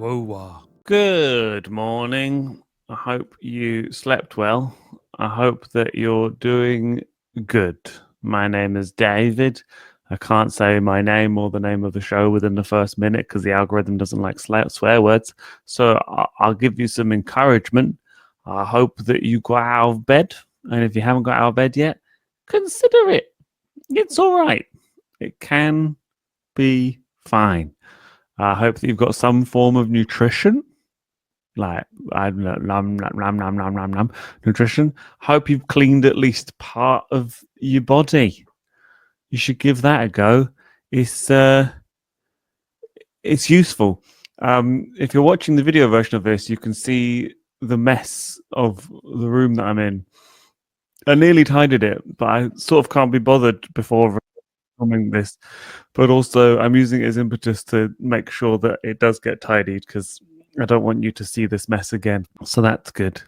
WUWAH. Good morning. I hope you slept well. I hope that you're doing good. My name is David. I can't say my name or the name of the show within the first minute because the algorithm doesn't like swear words. So I'll give you some encouragement. I hope that you got out of bed. And if you haven't got out of bed yet, consider it. It's all right. It can be fine. I hope that you've got some form of nutrition, like I don't know, nom, nutrition. Hope you've cleaned at least part of your body. You should give that a go. It's useful. If you're watching the video version of this, you can see the mess of the room that I'm in. I nearly tidied it, but I sort of can't be bothered before filming this. But also, I'm using it as impetus to make sure that it does get tidied because I don't want you to see this mess again. So that's good.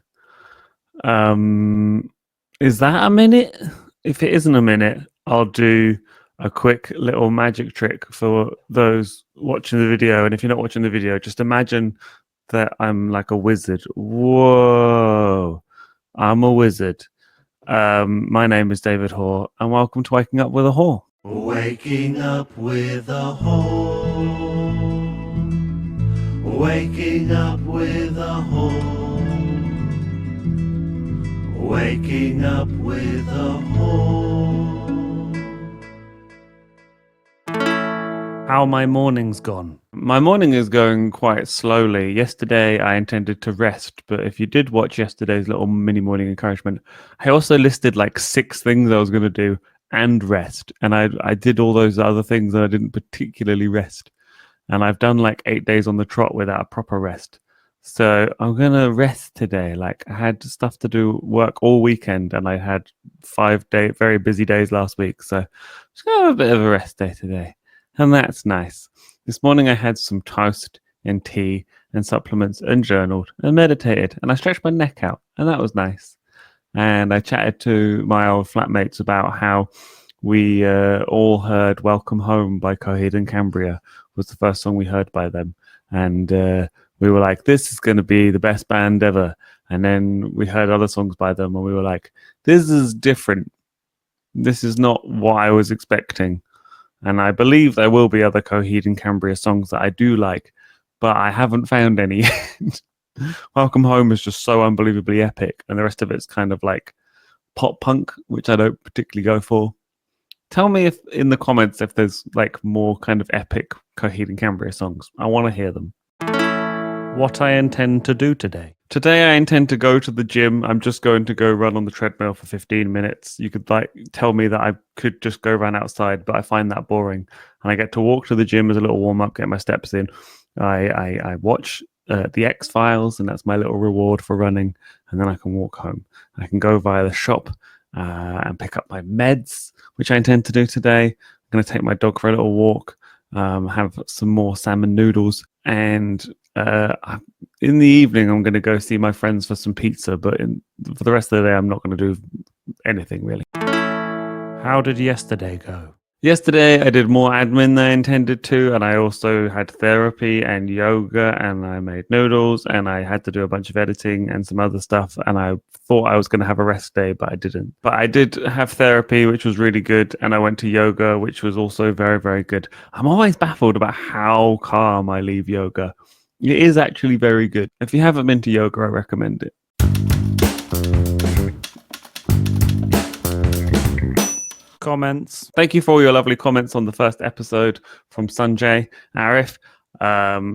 Is that a minute? If it isn't a minute, I'll do a quick little magic trick for those watching the video. And if you're not watching the video, just imagine that I'm like a wizard. Whoa, I'm a wizard. My name is David Hoare, and welcome to Waking Up with a Hoare. Waking up with a Hoare. Waking up with a Hoare. Waking up with a Hoare. How my morning's gone. My morning is going quite slowly. Yesterday I intended to rest, but if you did watch yesterday's little mini morning encouragement, I also listed like 6 things I was going to do and rest. And I did all those other things and I didn't particularly rest. And I've done like 8 days on the trot without a proper rest. So I'm going to rest today. Like I had stuff to do, work all weekend, and I had 5 very busy days last week. So I'm just going to have a bit of a rest day today. And that's nice. This morning I had some toast and tea and supplements and journaled and meditated. And I stretched my neck out. And that was nice. And I chatted to my old flatmates about how we all heard Welcome Home by Coheed and Cambria was the first song we heard by them. And we were like, this is going to be the best band ever. And then we heard other songs by them and we were like, this is different. This is not what I was expecting. And I believe there will be other Coheed and Cambria songs that I do like, but I haven't found any yet. Welcome Home is just so unbelievably epic, and the rest of it's kind of like pop punk, which I don't particularly go for. Tell me if in the comments if there's like more kind of epic Coheed and Cambria songs. I want to hear them. What I intend to do today. Today I intend to go to the gym. I'm just going to go run on the treadmill for 15 minutes. You could like tell me that I could just go run outside, but I find that boring. And I get to walk to the gym as a little warm up, get my steps in. I watch the X-Files, and that's my little reward for running. And then I can walk home. I can go via the shop and pick up my meds, which I intend to do today. I'm going to take my dog for a little walk, have some more salmon noodles, and in the evening I'm going to go see my friends for some pizza. But for the rest of the day I'm not going to do anything really. How did yesterday go? Yesterday I did more admin than I intended to, and I also had therapy and yoga, and I made noodles, and I had to do a bunch of editing and some other stuff, and I thought I was going to have a rest day, but I didn't. But I did have therapy, which was really good, and I went to yoga, which was also very, very good. I'm always baffled about how calm I leave yoga. It is actually very good. If you haven't been to yoga, I recommend it. Comments. Thank you for all your lovely comments on the first episode from Sanjay Arif.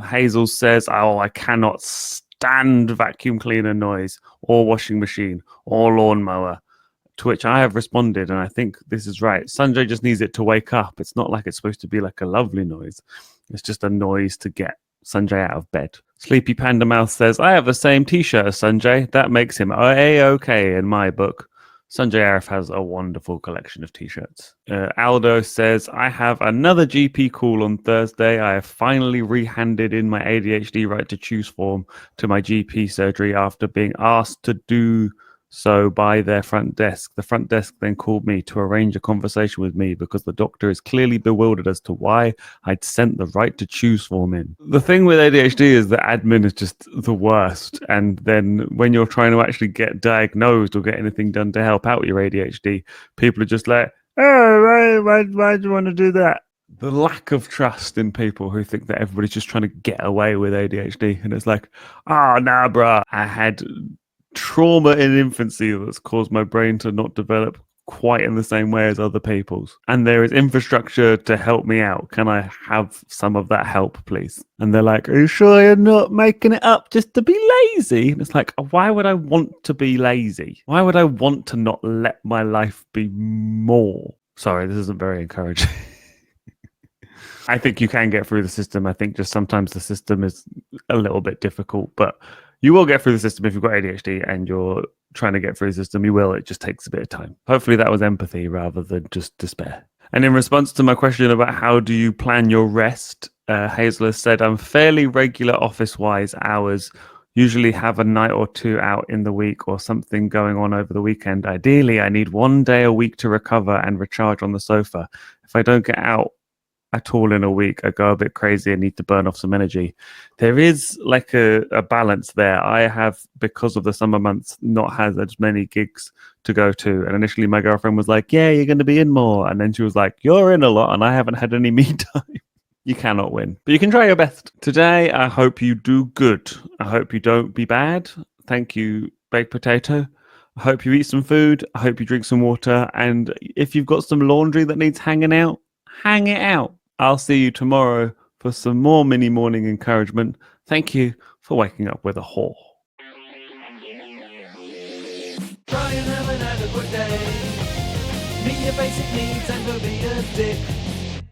Hazel says, oh, I cannot stand vacuum cleaner noise or washing machine or lawnmower. To which I have responded, and I think this is right. Sanjay just needs it to wake up. It's not like it's supposed to be like a lovely noise. It's just a noise to get Sanjay out of bed. Sleepy Panda Mouth says, I have the same t-shirt as Sanjay. That makes him A-okay in my book. Sanjay Arif has a wonderful collection of t-shirts. Aldo says, I have another GP call on Thursday. I have finally rehanded in my ADHD right to choose form to my GP surgery after being asked to do So by their front desk, the front desk then called me to arrange a conversation with me because the doctor is clearly bewildered as to why I'd sent the right to choose form in. The thing with ADHD is that admin is just the worst. And then when you're trying to actually get diagnosed or get anything done to help out your ADHD, people are just like, oh, why do you want to do that? The lack of trust in people who think that everybody's just trying to get away with ADHD. And it's like, oh, nah, bruh. I had trauma in infancy that's caused my brain to not develop quite in the same way as other people's. And there is infrastructure to help me out. Can I have some of that help, please? And they're like, are you sure you're not making it up just to be lazy? And it's like, why would I want to be lazy? Why would I want to not let my life be more? Sorry, this isn't very encouraging. I think you can get through the system. I think just sometimes the system is a little bit difficult, but you will get through the system if you've got ADHD and you're trying to get through the system. You will. It just takes a bit of time. Hopefully that was empathy rather than just despair. And in response to my question about how do you plan your rest, Hazel has said, I'm fairly regular office-wise hours, usually have a night or two out in the week or something going on over the weekend. Ideally, I need 1 day a week to recover and recharge on the sofa. If I don't get out at all in a week, I go a bit crazy and need to burn off some energy. There is like a balance there. I have, because of the summer months, not had as many gigs to go to. And initially my girlfriend was like, yeah, you're going to be in more. And then she was like, you're in a lot and I haven't had any me time. You cannot win, but you can try your best. Today, I hope you do good. I hope you don't be bad. Thank you, Baked Potato. I hope you eat some food. I hope you drink some water. And if you've got some laundry that needs hanging out, hang it out. I'll see you tomorrow for some more mini morning encouragement. Thank you for waking up with a whore. Try and have an adequate day. Meet your basic needs and don't be a dick.